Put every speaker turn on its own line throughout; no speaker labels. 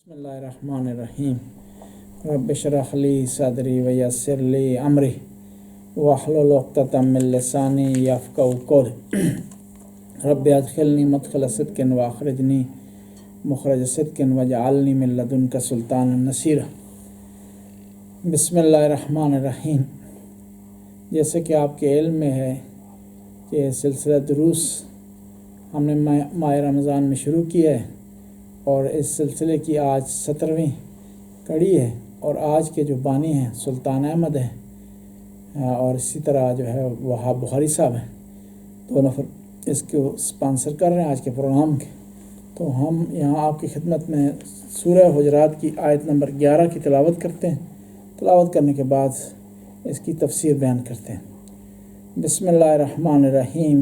بسم اللہ الرحمن الرحیم رب اشرح لی صدری ویسر لی امری واحلل عقدۃ من لسانی یفقهوا قولی رب ادخلنی مدخل صدق واخرجنی مخرج صدق واجعلنی من لدنک سلطانا نصیرا۔ بسم اللہ الرحمن الرحیم۔ جیسے کہ آپ کے علم میں ہے کہ سلسلہ دروس ہم نے ماہ رمضان میں شروع کیا ہے اور اس سلسلے کی آج 17ویں کڑی ہے، اور آج کے جو بانی ہیں سلطان احمد ہیں اور اسی طرح جو ہے وہاب بخاری صاحب ہیں، دو نفر اس کو اسپانسر کر رہے ہیں آج کے پروگرام کے۔ تو ہم یہاں آپ کی خدمت میں سورہ حجرات کی آیت نمبر 11 کی تلاوت کرتے ہیں، تلاوت کرنے کے بعد اس کی تفسیر بیان کرتے ہیں۔ بسم اللہ الرحمن الرحیم۔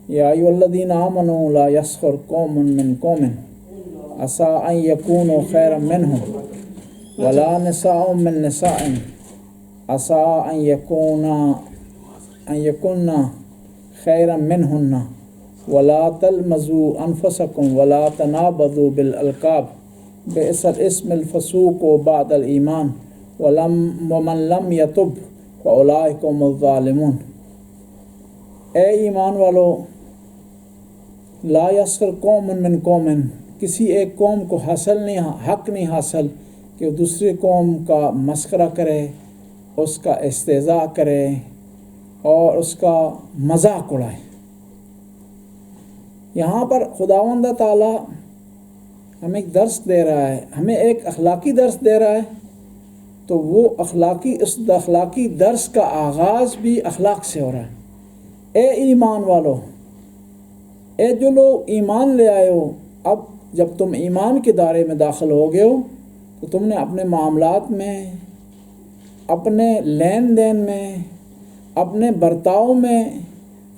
یا ایھا الذین آمنوا لا یسخر قوم من قوم عسیٰ ان یکونوا خیرا منہم ولا نساء من نساء عسیٰ ان یکنن خیرا منہن ولا تلمزوا انفسکم ولا تنابزوا بالالقاب بئس الاسم الفسوق بعد الایمان ومن لم یتب فاولئک هم الظالمون۔ اے ایمان والو، لا یسخر قوم من قوم، کسی ایک قوم کو حق نہیں حاصل کہ دوسرے قوم کا مسخرہ کرے، اس کا استہزاء کرے اور اس کا مذاق اڑائے۔ یہاں پر خداوند تعالیٰ ہمیں ایک درس دے رہا ہے، ہمیں ایک اخلاقی درس دے رہا ہے، تو وہ اخلاقی درس کا آغاز بھی اخلاق سے ہو رہا ہے۔ اے ایمان والو، اے جو لوگ ایمان لے آئے ہو، اب جب تم ایمان کے دائرے میں داخل ہو گئے ہو تو تم نے اپنے معاملات میں، اپنے لین دین میں، اپنے برتاؤ میں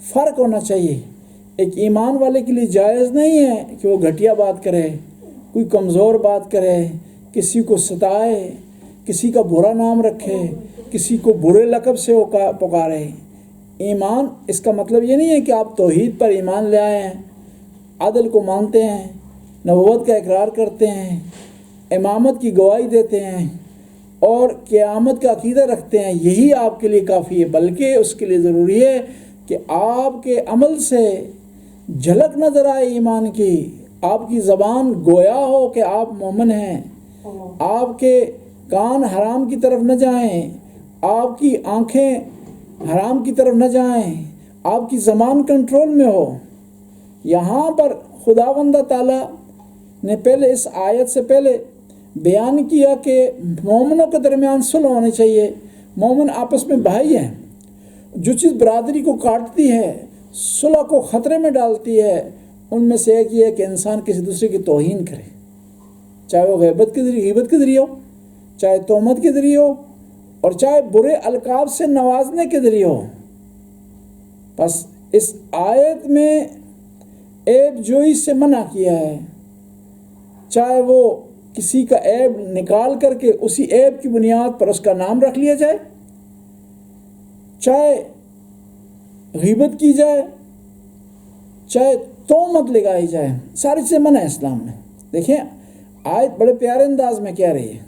فرق ہونا چاہیے۔ ایک ایمان والے کے لیے جائز نہیں ہے کہ وہ گھٹیا بات کرے، کوئی کمزور بات کرے، کسی کو ستائے، کسی کا برا نام رکھے، کسی کو برے لقب سے پکارے۔ ایمان اس کا مطلب یہ نہیں ہے کہ آپ توحید پر ایمان لے آئے ہیں، عدل کو مانتے ہیں، نبوت کا اقرار کرتے ہیں، امامت کی گواہی دیتے ہیں اور قیامت کا عقیدہ رکھتے ہیں، یہی آپ کے لیے کافی ہے، بلکہ اس کے لیے ضروری ہے کہ آپ کے عمل سے جھلک نظر آئے ایمان کی، آپ کی زبان گویا ہو کہ آپ مومن ہیں، آپ کے کان حرام کی طرف نہ جائیں، آپ کی آنکھیں حرام کی طرف نہ جائیں، آپ کی زبان کنٹرول میں ہو۔ یہاں پر خداوند تعالیٰ نے پہلے اس آیت سے پہلے بیان کیا کہ مومنوں کے درمیان صلح ہونی چاہیے، مومن آپس میں بھائی ہیں۔ جو چیز برادری کو کاٹتی ہے، صلح کو خطرے میں ڈالتی ہے، ان میں سے ایک یہ ہے کہ انسان کسی دوسرے کی توہین کرے، چاہے وہ غیبت کے ذریعے ہو، چاہے تہمت کے ذریعے ہو، اور چاہے برے القاب سے نوازنے کے ذریعے ہو۔ بس اس آیت میں عیب جوئی سے منع کیا ہے، چاہے وہ کسی کا عیب نکال کر کے اسی عیب کی بنیاد پر اس کا نام رکھ لیا جائے، چاہے غیبت کی جائے، چاہے تہمت لگائی جائے، ساری چیزیں منع ہے اسلام میں۔ دیکھیں آیت بڑے پیارے انداز میں کہہ رہی ہے،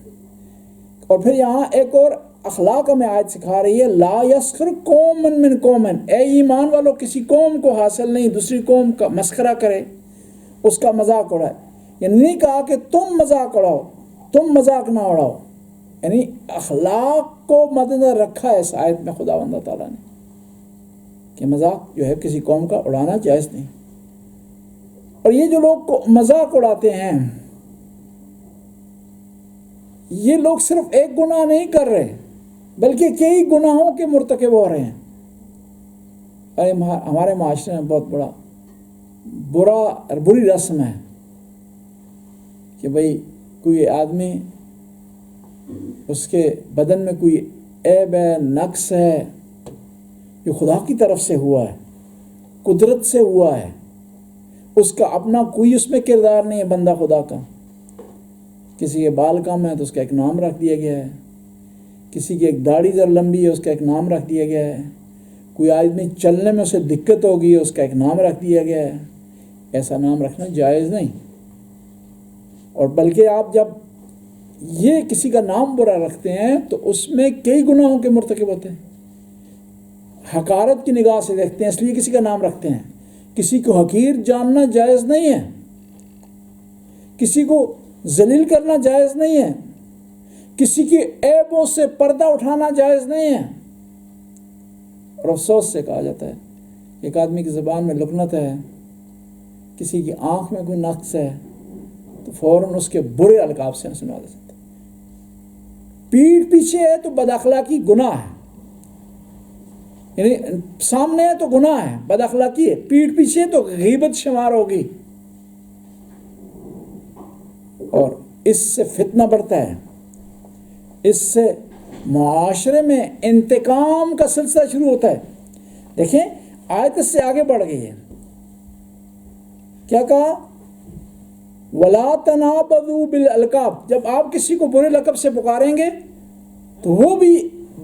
اور پھر یہاں ایک اور اخلاق ہمیں آیت سکھا رہی ہے، لا یسخر قوم من قوم، اے ایمان والو، کسی قوم کو حاصل نہیں دوسری قوم کا مسخرہ کرے، اس کا مذاق اڑائے۔ یعنی نہیں کہا کہ تم مذاق اڑاؤ، تم مذاق نہ اڑاؤ، یعنی اخلاق کو مد نظر رکھا ہے اس آیت میں خداوند تعالیٰ نے کہ مذاق جو ہے کسی قوم کا اڑانا جائز نہیں۔ اور یہ جو لوگ مذاق اڑاتے ہیں، یہ لوگ صرف ایک گناہ نہیں کر رہے بلکہ کئی گناہوں کے مرتکب ہو رہے ہیں۔ ہمارے معاشرے میں بہت بری رسم ہے کہ بھئی کوئی آدمی، اس کے بدن میں کوئی عیب ہے، نقص ہے جو خدا کی طرف سے ہوا ہے، قدرت سے ہوا ہے، اس کا اپنا کوئی اس میں کردار نہیں ہے بندہ خدا کا۔ کسی کے بال کم ہے تو اس کا ایک نام رکھ دیا گیا ہے، کسی کی ایک داڑھی ذرا لمبی ہے اس کا ایک نام رکھ دیا گیا ہے، کوئی آدمی چلنے میں اسے دقت ہوگی اس کا ایک نام رکھ دیا گیا ہے۔ ایسا نام رکھنا جائز نہیں، اور بلکہ آپ جب یہ کسی کا نام برا رکھتے ہیں تو اس میں کئی گناہوں کے مرتکب ہوتے ہیں. حقارت کی نگاہ سے دیکھتے ہیں اس لیے کسی کا نام رکھتے ہیں. کسی کو حقیر جاننا جائز نہیں ہے, کسی کو ذلیل کرنا جائز نہیں ہے, کسی کی عیبوں سے پردہ اٹھانا جائز نہیں ہے. اور افسوس سے کہا جاتا ہے ایک آدمی کی زبان میں لکنت ہے, کسی کی آنکھ میں کوئی نقص ہے تو فوراً اس کے برے القاب سے سنوا دے سکتے. پیٹھ پیچھے ہے تو بد اخلاقی گناہ ہے, یعنی سامنے ہے تو گناہ ہے, بد اخلاقی ہے. پیٹھ پیچھے تو غیبت شمار ہوگی, اور اس سے فتنہ بڑھتا ہے, اس سے معاشرے میں انتقام کا سلسلہ شروع ہوتا ہے. دیکھیں آیت اس سے آگے بڑھ گئی ہے, کیا کہا؟ وَلَا تَنَابَذُوا بِالْأَلْقَابِ. جب آپ کسی کو برے لقب سے پکاریں گے تو وہ بھی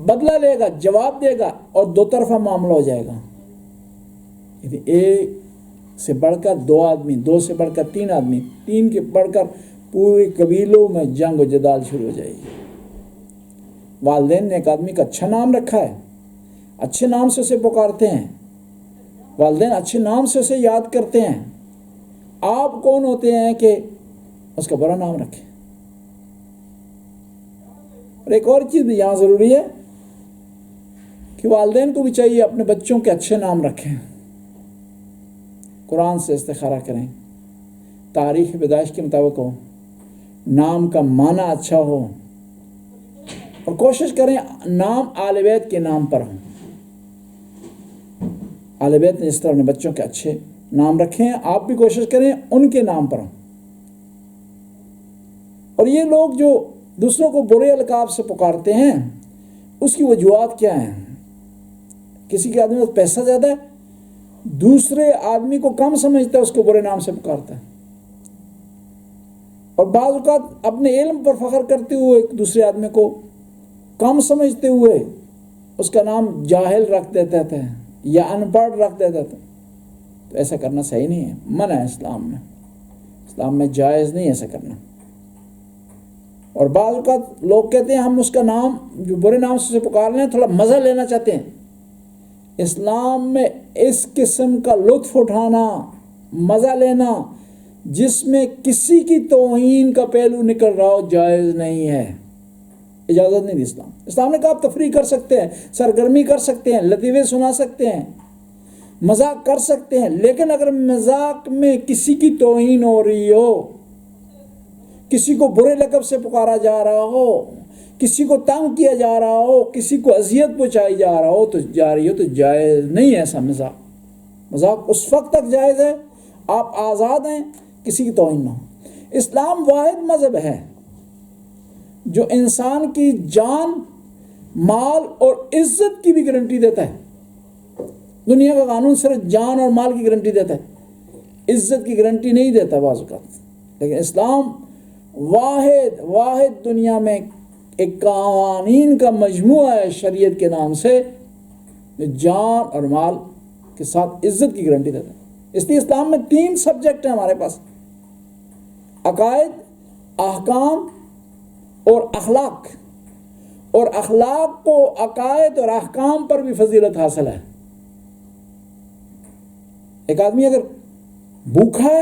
بدلہ لے گا, جواب دے گا, اور دو طرفہ معاملہ ہو جائے گا. یعنی ایک سے بڑھ کر دو آدمی, دو سے بڑھ کر تین آدمی, تین کے بڑھ کر پورے قبیلوں میں جنگ و جدال شروع ہو جائے گی. والدین نے ایک آدمی کا اچھا نام رکھا ہے, اچھے نام سے اسے پکارتے ہیں, والدین اچھے نام سے اسے یاد کرتے ہیں. آپ کون ہوتے ہیں کہ اس کا برا نام رکھیں؟ اور ایک اور چیز بھی یہاں ضروری ہے کہ والدین کو بھی چاہیے اپنے بچوں کے اچھے نام رکھیں, قرآن سے استخارہ کریں, تاریخ پیدائش کے مطابق ہو, نام کا معنی اچھا ہو, اور کوشش کریں نام آل بیت کے نام پر ہوں. آل بیت نے اس طرح اپنے بچوں کے اچھے نام رکھے ہیں, آپ بھی کوشش کریں ان کے نام پر ہوں. اور یہ لوگ جو دوسروں کو برے القاب سے پکارتے ہیں اس کی وجوہات کیا ہیں؟ کسی کے آدمی کو پیسہ زیادہ ہے, دوسرے آدمی کو کم سمجھتا ہے, اس کو برے نام سے پکارتا ہے. اور بعض اوقات اپنے علم پر فخر کرتے ہوئے ایک دوسرے آدمی کو کم سمجھتے ہوئے اس کا نام جاہل رکھ دیتے تھے یا ان پڑھ رکھ دیتے تھے. تو ایسا کرنا صحیح نہیں ہے, منع ہے اسلام میں جائز نہیں ایسا کرنا. اور بعض اوقات لوگ کہتے ہیں ہم اس کا نام جو برے نام سے پکار رہے ہیں تھوڑا مزہ لینا چاہتے ہیں. اسلام میں اس قسم کا لطف اٹھانا, مزہ لینا جس میں کسی کی توہین کا پہلو نکل رہا ہو جائز نہیں ہے, اجازت نہیں دی اسلام. اسلام نے کہا آپ تفریح کر سکتے ہیں, سرگرمی کر سکتے ہیں, لطیفے سنا سکتے ہیں, مذاق کر سکتے ہیں, لیکن اگر مذاق میں کسی کی توہین ہو رہی ہو, کسی کو برے لقب سے پکارا جا رہا ہو, کسی کو تنگ کیا جا رہا ہو, کسی کو اذیت پہنچائی جا رہا ہو تو جائز نہیں ہے ایسا مذاق. مذاق اس وقت تک جائز ہے آپ آزاد ہیں, کسی کی توہین نہ ہو. اسلام واحد مذہب ہے جو انسان کی جان, مال اور عزت کی بھی گارنٹی دیتا ہے. دنیا کا قانون صرف جان اور مال کی گارنٹی دیتا ہے, عزت کی گارنٹی نہیں دیتا بعض اوقات. لیکن اسلام واحد دنیا میں ایک قوانین کا مجموعہ ہے شریعت کے نام سے, جو جان اور مال کے ساتھ عزت کی گارنٹی دیتا ہے. اس لیے اسلام میں 3 سبجیکٹ ہیں ہمارے پاس: عقائد, احکام اور اخلاق. اور اخلاق کو عقائد اور احکام پر بھی فضیلت حاصل ہے. ایک آدمی اگر بھوکا ہے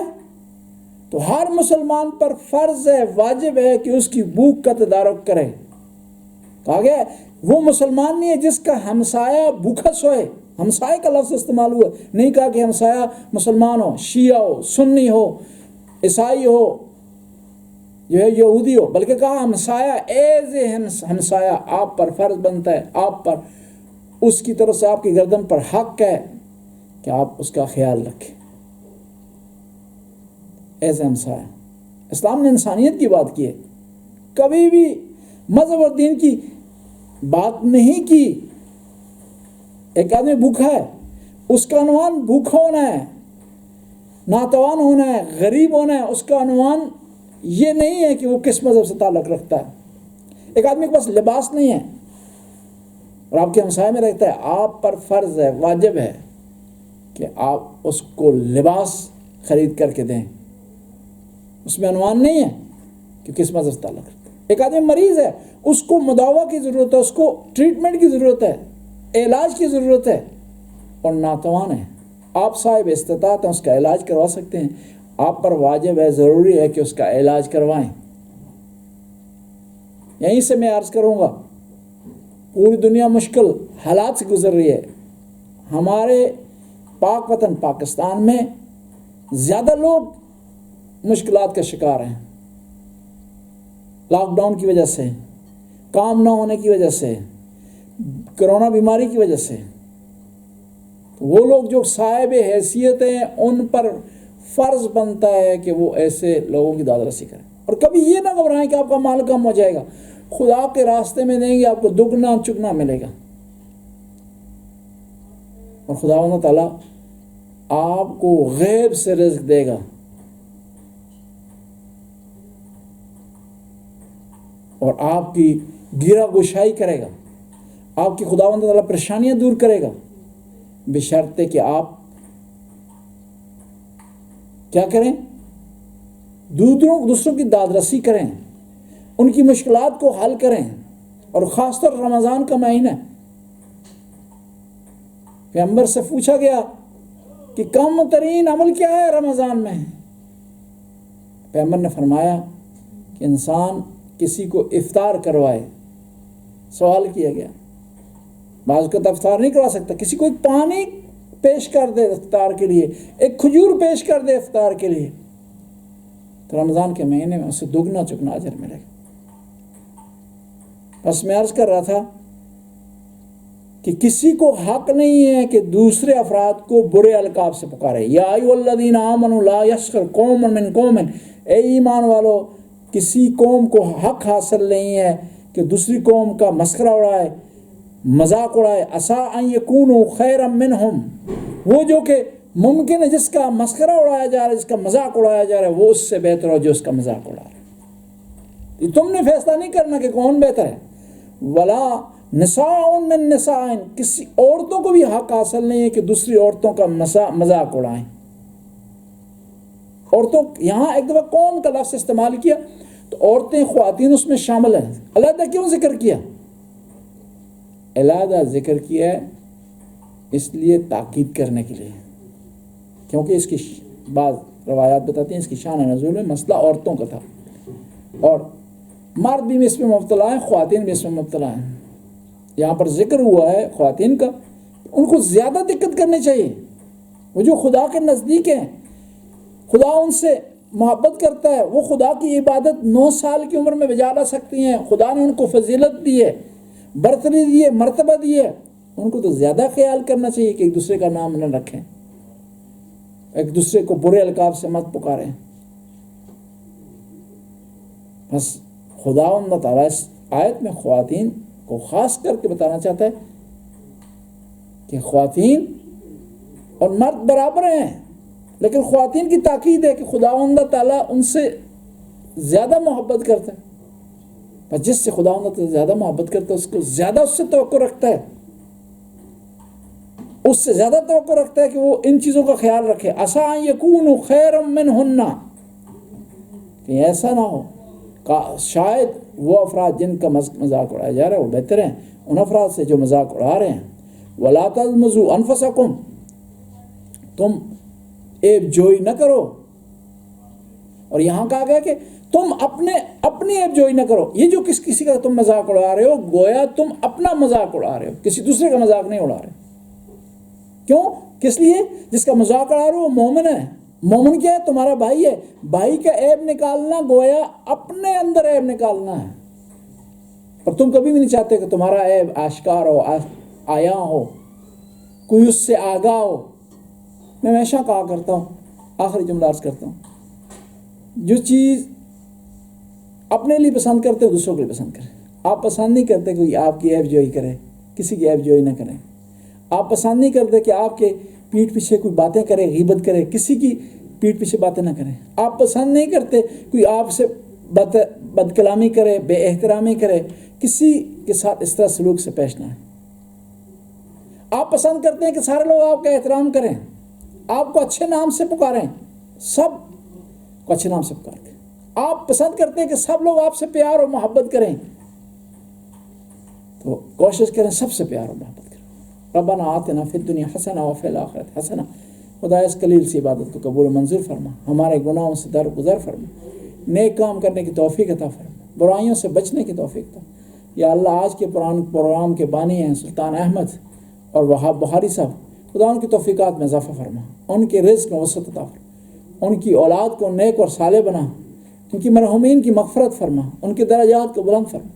تو ہر مسلمان پر فرض ہے, واجب ہے کہ اس کی بھوک کا تدارک کرے. کہا گیا وہ مسلمان نہیں ہے جس کا ہمسایہ بھوکا سوئے. ہمسائے کا لفظ استعمال ہوا, نہیں کہا کہ ہمسایہ مسلمان ہو, شیعہ ہو, سنی ہو, عیسائی ہو, جو ہے یہودی ہو, بلکہ کہا ہمسایہ, ایز اے ہمسایہ آپ پر فرض بنتا ہے, آپ پر اس کی طرف سے آپ کی گردن پر حق ہے کہ آپ اس کا خیال رکھیں ایز اے ہمسایہ. اسلام نے انسانیت کی بات کی ہے, کبھی بھی مذہب اور دین کی بات نہیں کی. ایک آدمی بھوکا ہے, اس کا عنوان بھوکا ہونا ہے, ناتوان ہونا ہے, غریب ہونا ہے. اس کا عنوان یہ نہیں ہے کہ وہ کس مذہب سے تعلق رکھتا ہے. ایک آدمی کے پاس لباس نہیں ہے اور آپ کے ہمسائے میں رہتا ہے, آپ پر فرض ہے, واجب ہے کہ آپ اس کو لباس خرید کر کے دیں. اس میں عنوان نہیں ہے کہ کس مذہب سے تعلق رکھتا ہے. ایک آدمی مریض ہے، اس کو مداوا کی ضرورت ہے، اس کو ٹریٹمنٹ کی ضرورت ہے، علاج کی ضرورت ہے، اور ناتوان ہے، آپ صاحب استطاعت ہیں، اس کا علاج کروا سکتے ہیں، آپ پر واجب ہے، ضروری ہے کہ اس کا علاج کروائیں۔ یہیں سے میں عرض کروں گا، پوری دنیا مشکل حالات سے گزر رہی ہے، ہمارے پاک وطن پاکستان میں زیادہ لوگ مشکلات کا شکار ہیں، لاک ڈاؤن کی وجہ سے، کام نہ ہونے کی وجہ سے، کرونا بیماری کی وجہ سے۔ وہ لوگ جو صاحب حیثیت ہیں ان پر فرض بنتا ہے کہ وہ ایسے لوگوں کی داد رسی کریں، اور کبھی یہ نہ گھبرائیں کہ آپ کا مال کم ہو جائے گا، خدا کے راستے میں دیں گے آپ کو دگنا چگنا ملے گا، اور خداوند تعالیٰ آپ کو غیب سے رزق دے گا، اور آپ کی گیرا گشائی کرے گا، آپ کی خداوند تعالیٰ پریشانیاں دور کرے گا، بشرطے کہ آپ کیا کریں، دوسروں کی داد رسی کریں، ان کی مشکلات کو حل کریں، اور خاص طور رمضان کا مہینہ، پیغمبر سے پوچھا گیا کہ کم ترین عمل کیا ہے رمضان میں؟ پیغمبر نے فرمایا کہ انسان کسی کو افطار کروائے۔ سوال کیا گیا، بعض کا افطار نہیں کروا سکتا، کسی کو ایک پانی پیش کر دے افطار کے لیے، ایک کھجور پیش کر دے افطار کے لیے، تو رمضان کے مہینے میں اسے دگنا چگنا اجر ملے گا۔ بس میں عرض کر رہا تھا کہ کسی کو حق نہیں ہے کہ دوسرے افراد کو برے القاب سے پکارے۔ یا ایھا الذین آمنوا لا یسخر قوم من قوم، اے ایمان والو، کسی قوم کو حق حاصل نہیں ہے کہ دوسری قوم کا مسخرہ اڑائے، مذاق اڑائے۔ عسیٰ ان یکونوا خیرا منہم، وہ جو کہ ممکن ہے جس کا مسخرہ اڑایا جا رہا ہے، جس کا مذاق اڑایا جا رہا ہے، وہ اس سے بہتر ہو جو اس کا مذاق اڑا رہا ہے۔ تم نے فیصلہ نہیں کرنا کہ کون بہتر ہے۔ ولا نساء من نساء، کسی عورتوں کو بھی حق حاصل نہیں ہے کہ دوسری عورتوں کا مذاق اڑائیں۔ عورتوں، یہاں ایک دفعہ قوم کا لفظ استعمال کیا تو عورتیں خواتین اس میں شامل ہیں، علیحدہ کیوں ذکر کیا؟ علیحدہ ذکر کیا ہے اس لیے تاکید کرنے کے لیے، کیونکہ اس کی بعض روایات بتاتی ہیں اس کی شان نزول میں مسئلہ عورتوں کا تھا، اور مرد بھی اس میں مبتلا ہیں، خواتین بھی اس میں مبتلا ہیں۔ یہاں پر ذکر ہوا ہے خواتین کا، ان کو زیادہ دقت کرنی چاہیے، وہ جو خدا کے نزدیک ہیں، خدا ان سے محبت کرتا ہے، وہ خدا کی عبادت 9 سال کی عمر میں بجا لا سکتی ہیں، خدا نے ان کو فضیلت دی ہے، برتری دی ہے، مرتبہ دی ہے، ان کو تو زیادہ خیال کرنا چاہیے کہ ایک دوسرے کا نام نہ رکھیں، ایک دوسرے کو برے القاب سے مت پکاریں۔ بس خداوند تعالیٰ اس آیت میں خواتین کو خاص کر کے بتانا چاہتا ہے کہ خواتین اور مرد برابر ہیں، لیکن خواتین کی تاکید ہے کہ خداوند تعالیٰ ان سے زیادہ محبت کرتا ہے، بس جس سے خداوند تعالیٰ زیادہ محبت کرتا ہے اس کو زیادہ اس سے توقع رکھتا ہے، اس سے زیادہ توقع رکھتا ہے کہ وہ ان چیزوں کا خیال رکھے۔ عسیٰ ان یکونوا خیرا منہن، کہ ایسا نہ ہو شاید وہ افراد جن کا مذاق اڑایا جا رہا ہے وہ بہتر ہیں ان افراد سے جو مذاق اڑا رہے ہیں۔ وَلَا تَلْمِزُوا أَنفُسَكُمْ، تم عیب جوئی نہ کرو، اور یہاں کہا گیا کہ تم اپنی عیب جوئی نہ کرو۔ یہ جو کسی کا تم مذاق اڑا رہے ہو، گویا تم اپنا مذاق اڑا رہے ہو، کسی دوسرے کا مذاق نہیں اڑا رہے۔ کیوں؟ کس لیے؟ جس کا مذاق اڑا رہے ہو وہ مومن ہے۔ مومن کیا ہے؟ تمہارا بھائی ہے۔ بھائی کا عیب نکالنا گویا اپنے اندر عیب نکالنا ہے، اور تم کبھی بھی نہیں چاہتے کہ تمہارا عیب آشکار ہو، آیا ہو، کوئی اس سے آگاہ ہو۔ میں ہمیشہ کہا کرتا ہوں، آخری جملہ عرض کرتا ہوں، جو چیز اپنے لیے پسند کرتے ہو دوسروں کے لیے پسند کریں۔ آپ پسند نہیں کرتے کوئی آپ کی عیب جوئی کرے، کسی کی عیب جوئی نہ کریں۔ آپ پسند نہیں کرتے کہ آپ کے پیٹھ پیچھے کوئی باتیں کرے، غیبت کرے، کسی کی پیٹھ پیچھے باتیں نہ کریں۔ آپ پسند نہیں کرتے کوئی آپ سے بد کلامی کرے، بے احترامی کرے، کسی کے ساتھ اس طرح سلوک سے پیش نہ آئے۔ آپ پسند کرتے ہیں کہ سارے لوگ آپ کا احترام کریں، آپ کو اچھے نام سے پکاریں، سب کو اچھے نام سے پکار کے، آپ پسند کرتے ہیں کہ سب لوگ آپ سے پیار اور محبت کریں، تو کوشش کریں سب سے پیار اور محبت کریں۔ ربنا آتنا فی الدنیا حسنہ وفی الآخرۃ حسنہ، خدا اس قلیل سی عبادت کو قبول و منظور فرما، ہمارے گناہوں سے درگزر فرما، نیک کام کرنے کی توفیق عطا فرما، برائیوں سے بچنے کی توفیق عطا۔ یا اللہ آج کے پروگرام کے بانی ہیں سلطان احمد اور وہاب بخاری صاحب، خدا ان کی توفیقات میں اضافہ فرما، ان کے رزق میں وسعت عطا فرما، ان کی اولاد کو نیک اور صالح بنا، ان کی مرحومین کی مغفرت فرما، ان کے درجات کو بلند فرما۔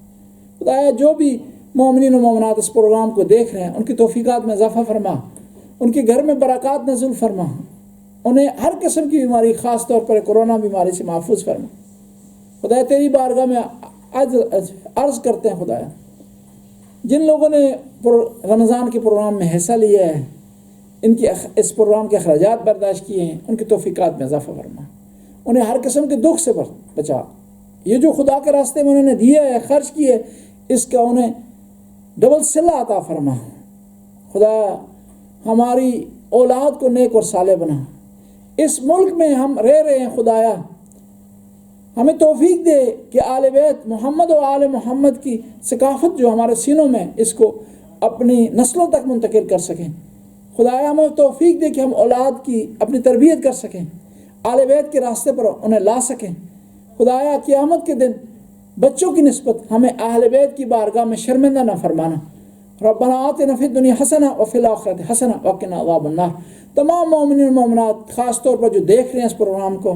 خدایا جو بھی مومنین و مومنات اس پروگرام کو دیکھ رہے ہیں ان کی توفیقات میں اضافہ فرما، ان کے گھر میں برکات نازل فرما، انہیں ہر قسم کی بیماری خاص طور پر کورونا بیماری سے محفوظ فرما۔ خدایا تیری بارگاہ میں عرض کرتے ہیں خدایا، جن لوگوں نے رمضان کے پروگرام میں حصہ لیا ہے، ان کی اس پروگرام کے اخراجات برداشت کیے ہیں، ان کی توفیقات میں اضافہ فرما، انہیں ہر قسم کے دکھ سے بچا۔ یہ جو خدا کے راستے میں انہوں نے دیا ہے، خرچ کیے، اس کا انہیں ڈبل صلہ عطا فرما۔ خدا ہماری اولاد کو نیک اور صالح بنا۔ اس ملک میں ہم رہ رہے ہیں خدایا، ہمیں توفیق دے کہ آل بیت محمد و آل محمد کی ثقافت جو ہمارے سینوں میں اس کو اپنی نسلوں تک منتقل کر سکیں۔ خدایا ہمیں توفیق دے کہ ہم اولاد کی اپنی تربیت کر سکیں، آل بیت کے راستے پر انہیں لا سکیں۔ خدایا قیامت کے دن بچوں کی نسبت ہمیں اہل بیت کی بارگاہ میں شرمندہ نہ فرمانا۔ ربنا آتنا فی الدنیا حسنہ وفی الآخرۃ حسنہ وقنا عذاب النار۔ تمام مومنین و مومنات خاص طور پر جو دیکھ رہے ہیں اس پروگرام کو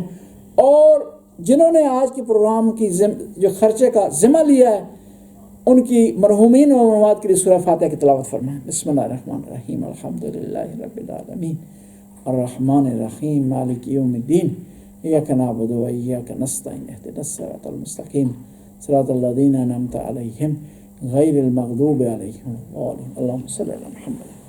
اور جنہوں نے آج کے پروگرام کی جو خرچے کا ذمہ لیا ہے، ان کی مرحومین و مرحومات کے لیے سورہ فاتحہ کی تلاوت فرمائیں۔ بسم اللہ الرحمن الرحیم، الحمدللہ رب العالمین، الرحمن الرحیم، مالک یوم الدین، ایاک نعبد و ایاک نستعین، اہدنا الصراط المستقیم، صراط الذین انعمت علیہم غیر المغضوب علیہم ولا الضالین۔ اللہم صلی علی محمد۔